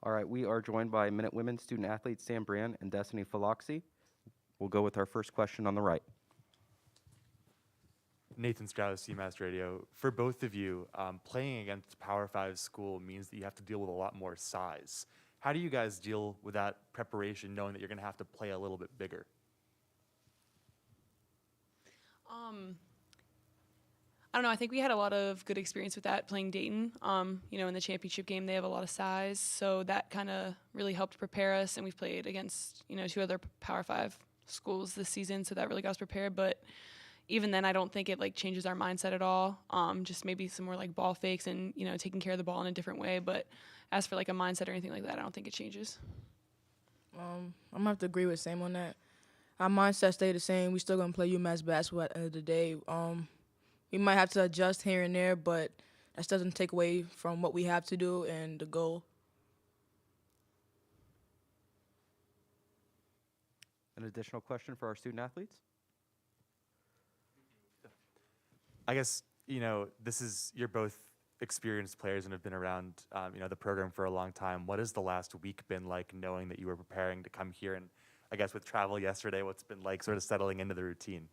All right, we are joined by Minute Women student athletes Sam Brand and Destiny Faloxy. We'll go with our first question on the right. Nathan Strauss, UMass Radio. For both of you, playing against a Power 5 school means that you have to deal with a lot more size. How do you guys deal with that preparation, knowing that you're going to have to play a little bit bigger? I don't know. I think we had a lot of good experience with that playing Dayton. In the championship game, they have a lot of size, so that kind of really helped prepare us. And we've played against, two other Power 5 schools this season, so that really got us prepared. But even then, I don't think it changes our mindset at all. Just maybe some more ball fakes and taking care of the ball in a different way. But as for a mindset or anything like that, I don't think it changes. I'm gonna have to agree with Sam on that. Our mindset stay the same. We still gonna play UMass basketball at the end of the day. We might have to adjust here and there, but that doesn't take away from what we have to do and the goal. An additional question for our student athletes? I guess, you're both experienced players and have been around, the program for a long time. What has the last week been like, knowing that you were preparing to come here? And I guess with travel yesterday, what's been like sort of settling into the routine?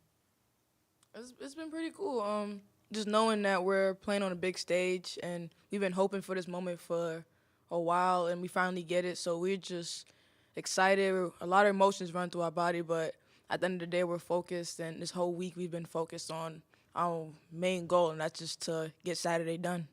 It's been pretty cool. Just knowing that we're playing on a big stage, and we've been hoping for this moment for a while, and we finally get it. So we're just excited. A lot of emotions run through our body, but at the end of the day, we're focused. And this whole week, we've been focused on our main goal, and that's just to get Saturday done.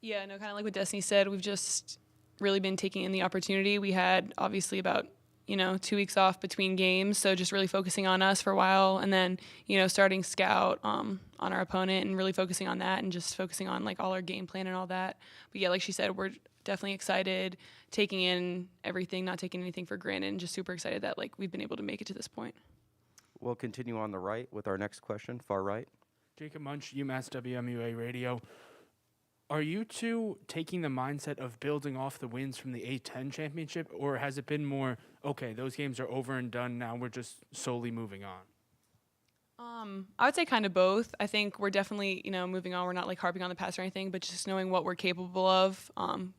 Yeah, no, kind of like what Destiny said, we've just really been taking in the opportunity. We had obviously about 2 weeks off between games, so just really focusing on us for a while, and then starting scout on our opponent and really focusing on that, and just focusing on all our game plan and all that. But yeah, like she said, we're definitely excited, taking in everything, not taking anything for granted, and just super excited that we've been able to make it to this point. We'll continue on the right with our next question, far right. Jacob Munch, UMass WMUA Radio. Are you two taking the mindset of building off the wins from the A10 championship, or has it been more, okay, those games are over and done, now we're just solely moving on? I would say kind of both. I think we're definitely, moving on. We're not harping on the past or anything, but just knowing what we're capable of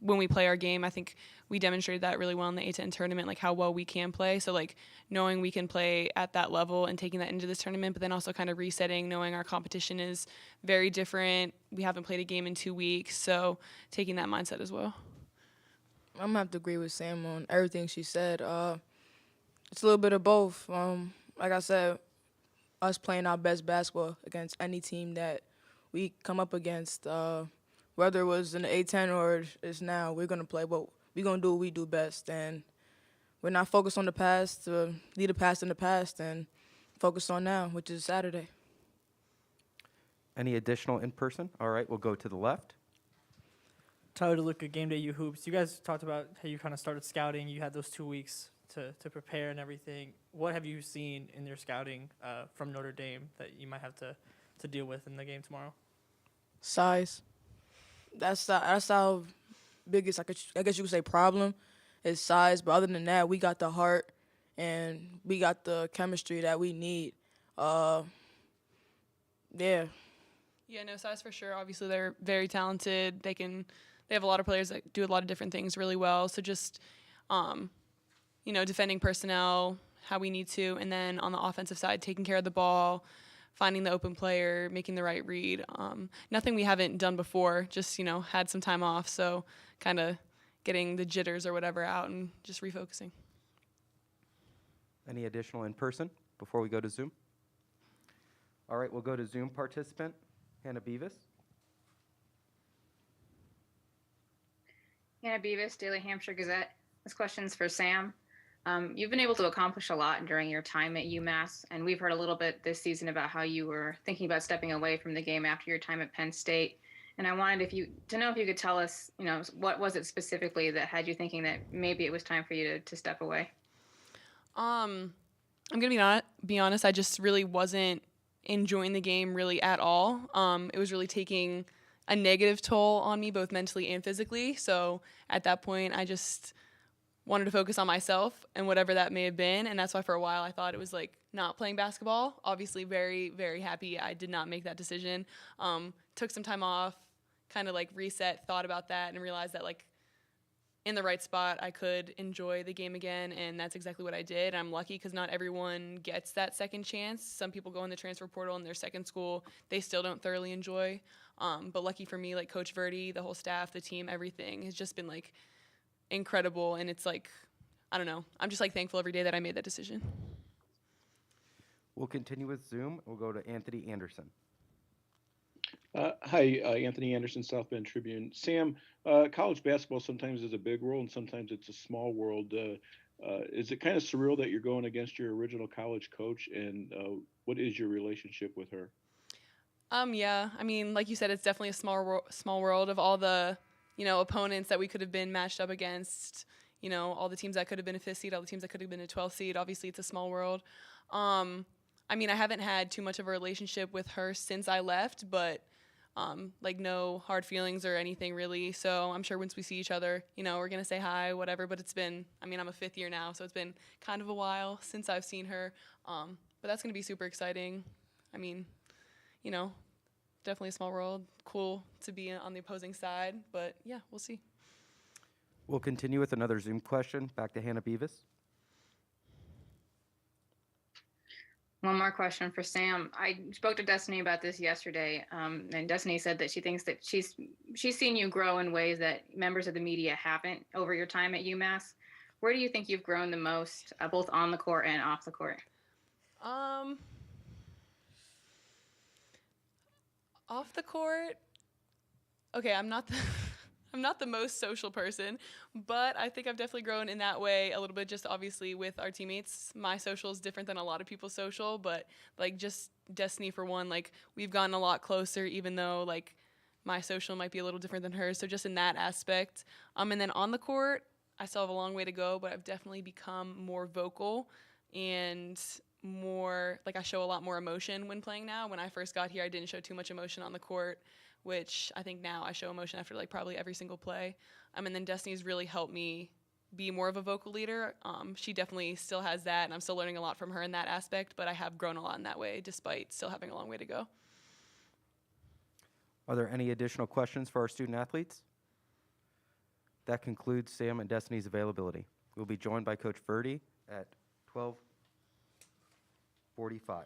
when we play our game. I think we demonstrated that really well in the A10 tournament, how well we can play. So knowing we can play at that level and taking that into this tournament, but then also kind of resetting, knowing our competition is very different. We haven't played a game in 2 weeks, so taking that mindset as well. I'm gonna have to agree with Sam on everything she said. It's a little bit of both. Like I said, us playing our best basketball against any team that we come up against, whether it was in the A10 or it's now, we're going to play, but we're going to do what we do best. And we're not focused on the past, leave the past in the past, and focus on now, which is Saturday. Any additional in person? All right, we'll go to the left. Tyler DeLuca, Game Day U Hoops. You guys talked about how you kind of started scouting. You had those 2 weeks to prepare and everything. What have you seen in your scouting from Notre Dame that you might have to deal with in the game tomorrow? Size. That's our biggest, I guess you could say, problem is size. But other than that, we got the heart and we got the chemistry that we need. Yeah. Yeah, no, size for sure. Obviously, they're very talented. They have a lot of players that do a lot of different things really well. So just, defending personnel how we need to, and then on the offensive side, taking care of the ball, finding the open player, making the right read. Nothing we haven't done before, just, had some time off. So kind of getting the jitters or whatever out and just refocusing. Any additional in person before we go to Zoom? All right, we'll go to Zoom participant, Hannah Beavis. Hannah Beavis, Daily Hampshire Gazette. This question's for Sam. You've been able to accomplish a lot during your time at UMass, and we've heard a little bit this season about how you were thinking about stepping away from the game after your time at Penn State. And I wanted to know if you could tell us, what was it specifically that had you thinking that maybe it was time for you to step away? I'm gonna be honest. I just really wasn't enjoying the game really at all. It was really taking a negative toll on me, both mentally and physically. So at that point, I just wanted to focus on myself and whatever that may have been. And that's why for a while I thought it was not playing basketball. Obviously very, very happy I did not make that decision. Took some time off, kind of reset, thought about that, and realized that in the right spot, I could enjoy the game again, and that's exactly what I did. I'm lucky because not everyone gets that second chance. Some people go in the transfer portal in their second school, they still don't thoroughly enjoy. But lucky for me, like Coach Verdi, the whole staff, the team, everything has just been like incredible, and it's like, I don't know, I'm just like thankful every day that I made that decision. We'll continue with Zoom. We'll go to Anthony Anderson. Hi, Anthony Anderson, South Bend Tribune. Sam, college basketball sometimes is a big world and sometimes it's a small world. Is it kind of surreal that you're going against your original college coach, and what is your relationship with her? Yeah, I mean, like you said, it's definitely a small world of all the, opponents that we could have been matched up against, all the teams that could have been a 5th seed, all the teams that could have been a 12th seed. Obviously, it's a small world. I mean, I haven't had too much of a relationship with her since I left, but like no hard feelings or anything really. So I'm sure once we see each other, we're going to say hi, whatever. But I'm a 5th year now, so it's been kind of a while since I've seen her. But that's going to be super exciting. I mean, definitely a small world. Cool to be on the opposing side. But yeah, we'll see. We'll continue with another Zoom question. Back to Hannah Beavis. One more question for Sam. I spoke to Destiny about this yesterday, and Destiny said that she thinks that she's seen you grow in ways that members of the media haven't over your time at UMass. Where do you think you've grown the most, both on the court and off the court? Off the court, okay, I'm not the I'm not the most social person, but I think I've definitely grown in that way a little bit, just obviously with our teammates. My social is different than a lot of people's social, but like just Destiny for one, like we've gotten a lot closer, even though like my social might be a little different than hers. So just in that aspect. And then on the court, I still have a long way to go, but I've definitely become more vocal and more like I show a lot more emotion when playing now. When I first got here, I didn't show too much emotion on the court, which I think now I show emotion after like probably every single play. And then Destiny's really helped me be more of a vocal leader. She definitely still has that, and I'm still learning a lot from her in that aspect, but I have grown a lot in that way despite still having a long way to go. Are there any additional questions for our student athletes? That concludes Sam and Destiny's availability. We'll be joined by Coach Verdi at 12:45.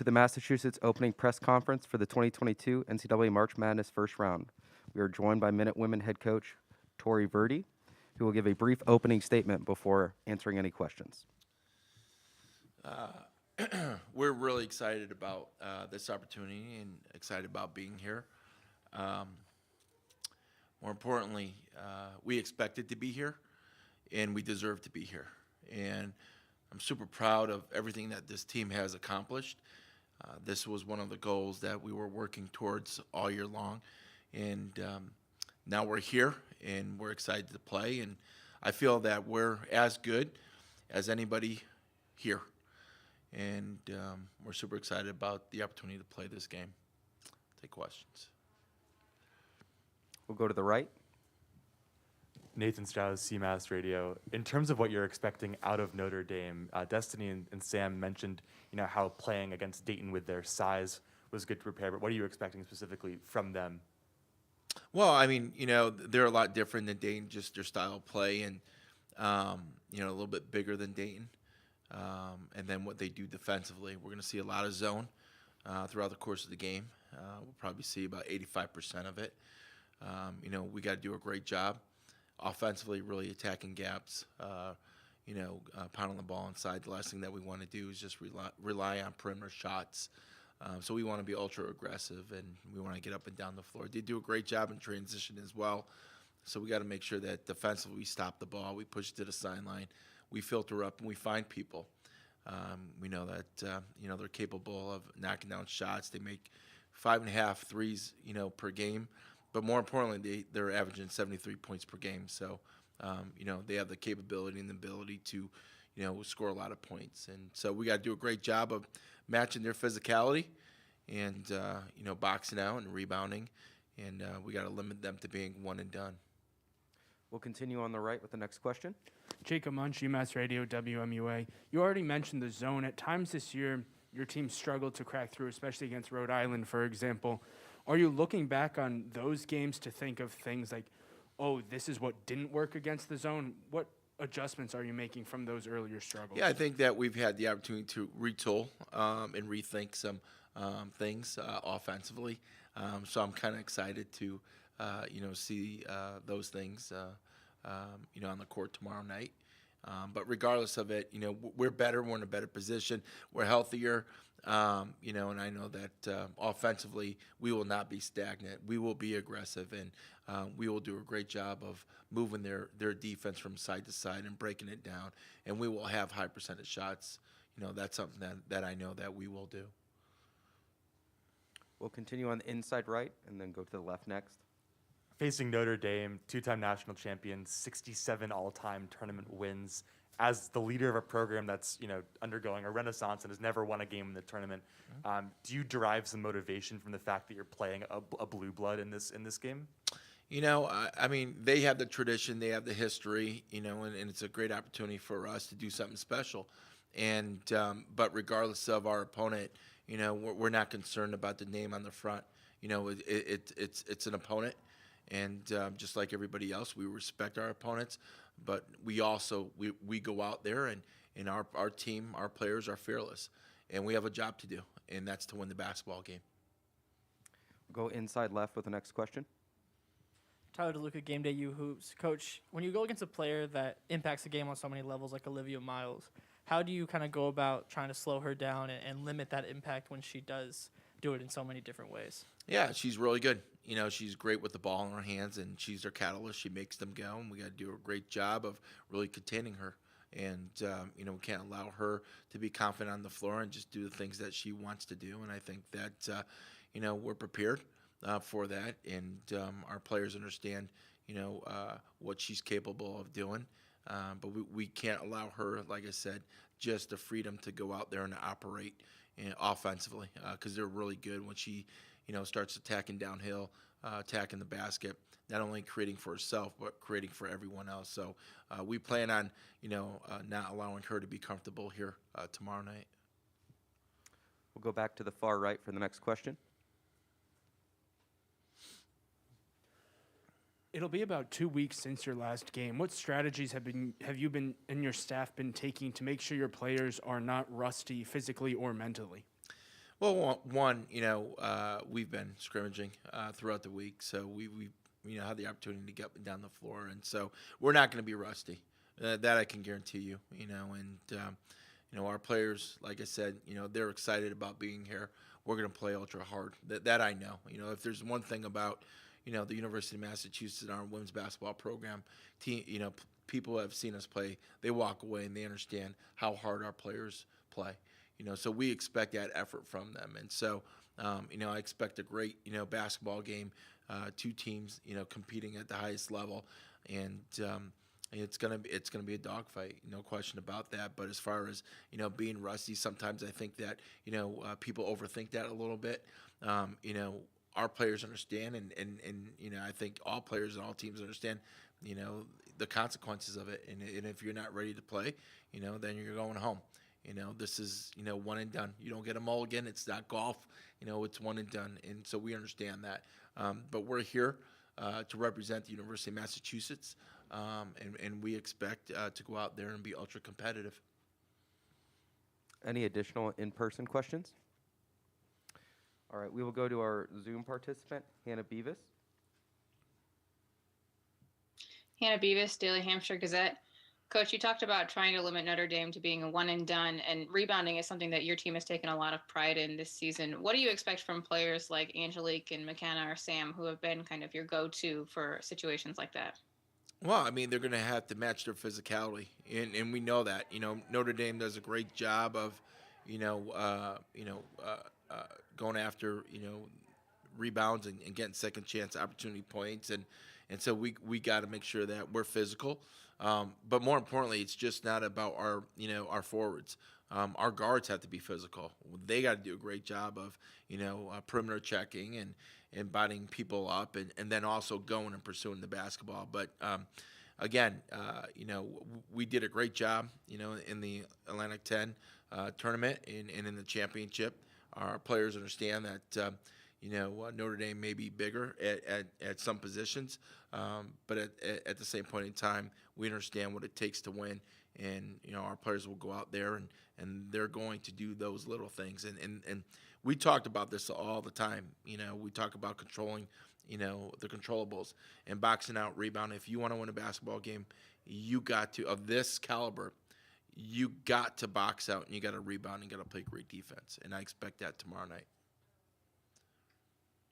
to the Massachusetts opening press conference for the 2022 NCAA March Madness first round. We are joined by Minute Women head coach Tori Verdi, who will give a brief opening statement before answering any questions. We're really excited about this opportunity and excited about being here. More importantly, we expected to be here, and we deserve to be here. And I'm super proud of everything that this team has accomplished. This was one of the goals that we were working towards all year long, and now we're here, and we're excited to play. And I feel that we're as good as anybody here. And we're super excited about the opportunity to play this game. Take questions. We'll go to the right. Nathan Strauss, UMass Radio. In terms of what you're expecting out of Notre Dame, Destiny and Sam mentioned, how playing against Dayton with their size was good to prepare. But what are you expecting specifically from them? Well, I mean, they're a lot different than Dayton, just their style of play, and a little bit bigger than Dayton. And then what they do defensively, we're going to see a lot of zone throughout the course of the game. We'll probably see about 85% of it. We got to do a great job offensively, really attacking gaps, pounding the ball inside. The last thing that we want to do is just rely on perimeter shots. So we want to be ultra aggressive, and we want to get up and down the floor. They do a great job in transition as well. So we got to make sure that defensively we stop the ball, we push to the sideline, we filter up, and we find people. We know that they're capable of knocking down shots. They make 5.5 threes, per game. But more importantly, they're averaging 73 points per game. So, they have the capability and the ability to, score a lot of points. And so we got to do a great job of matching their physicality and, boxing out and rebounding. And we got to limit them to being one and done. We'll continue on the right with the next question. Jacob Munch, UMass Radio, WMUA. You already mentioned the zone. At times this year, your team struggled to crack through, especially against Rhode Island, for example. Are you looking back on those games to think of things like, oh, this is what didn't work against the zone? What adjustments are you making from those earlier struggles? Yeah, I think that we've had the opportunity to retool and rethink some things offensively. So I'm kind of excited to, see those things, on the court tomorrow night. But regardless of it, we're better. We're in a better position. We're healthier. And I know that offensively we will not be stagnant. We will be aggressive, and we will do a great job of moving their defense from side to side and breaking it down. And we will have high percentage shots. That's something that I know that we will do. We'll continue on the inside right and then go to the left next. Facing Notre Dame, two-time national champions, 67 all-time tournament wins. As the leader of a program that's undergoing a renaissance and has never won a game in the tournament, do you derive some motivation from the fact that you're playing a blue blood in this game? I mean, they have the tradition, they have the history, and it's a great opportunity for us to do something special. And but regardless of our opponent, we're not concerned about the name on the front. It's an opponent. And just like everybody else, we respect our opponents, but we also we go out there and our team, our players are fearless, and we have a job to do, and that's to win the basketball game. We'll go inside left with the next question. Tyler DeLuca, Game Day U Hoops. Coach, when you go against a player that impacts the game on so many levels, like Olivia Miles, how do you kind of go about trying to slow her down and limit that impact when she does do it in so many different ways? Yeah, she's really good. She's great with the ball in her hands, and she's their catalyst. She makes them go, and we got to do a great job of really containing her. And, we can't allow her to be confident on the floor and just do the things that she wants to do. And I think that, we're prepared for that, and our players understand, what she's capable of doing. But we can't allow her, like I said, just the freedom to go out there and operate offensively, because they're really good when she, starts attacking downhill, attacking the basket, not only creating for herself, but creating for everyone else. So we plan on, not allowing her to be comfortable here tomorrow night. We'll go back to the far right for the next question. It'll be about 2 weeks since your last game. What strategies have you been and your staff been taking to make sure your players are not rusty physically or mentally? Well, one, we've been scrimmaging throughout the week, so we had the opportunity to get up and down the floor, and so we're not going to be rusty. That I can guarantee you. Our players, like I said, they're excited about being here. We're going to play ultra hard. That I know. If there's one thing about the University of Massachusetts and our women's basketball program, people have seen us play. They walk away and they understand how hard our players play. So we expect that effort from them, and so I expect a great basketball game, two teams competing at the highest level, and it's gonna be a dogfight, no question about that. But as far as being rusty, sometimes I think that people overthink that a little bit. Our players understand, and I think all players and all teams understand the consequences of it, and if you're not ready to play, then you're going home. This is one and done. You don't get a mulligan. It's not golf. It's one and done, and so we understand that. But we're here to represent the University of Massachusetts, and we expect to go out there and be ultra competitive. Any additional in-person questions? All right, we will go to our Zoom participant, Hannah Beavis. Hannah Beavis, Daily Hampshire Gazette. Coach, you talked about trying to limit Notre Dame to being a one and done, and rebounding is something that your team has taken a lot of pride in this season. What do you expect from players like Angelique and McKenna or Sam, who have been kind of your go-to for situations like that? Well, I mean, they're going to have to match their physicality, and we know that. Notre Dame does a great job of, going after, rebounds and getting second chance opportunity points, and so we got to make sure that we're physical. But more importantly, it's just not about our forwards. Our guards have to be physical. They got to do a great job of perimeter checking and binding people up, and then also going and pursuing the basketball. But again, we did a great job, in the Atlantic 10 tournament and in the championship. Our players understand that Notre Dame may be bigger at some positions, but at the same point in time, we understand what it takes to win, and our players will go out there and they're going to do those little things, and we talked about this all the time. We talk about controlling the controllables and boxing out, rebound. If you want to win a basketball game, you got to, of this caliber, you got to box out and you got to rebound and you got to play great defense, and I expect that tomorrow night.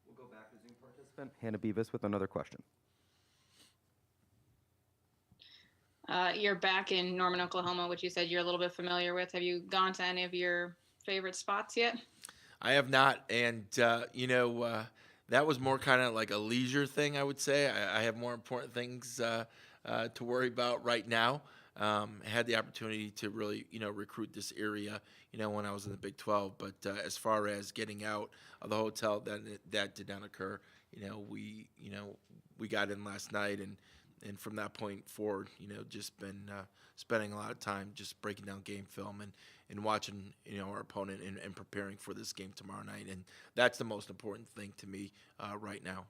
We'll go back to Zoom participant, Hannah Beavis, with another question. You're back in Norman, Oklahoma, which you said you're a little bit familiar with. Have you gone to any of your favorite spots yet? I have not, and that was more kind of like a leisure thing, I would say. I have more important things to worry about right now. I had the opportunity to really, recruit this area, when I was in the Big 12. But as far as getting out of the hotel, that did not occur. We got in last night, and from that point forward, just been spending a lot of time just breaking down game film and watching, our opponent and preparing for this game tomorrow night. And that's the most important thing to me right now.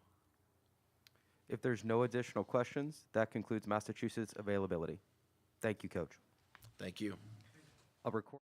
If there's no additional questions, that concludes Massachusetts availability. Thank you, Coach. Thank you. I'll record.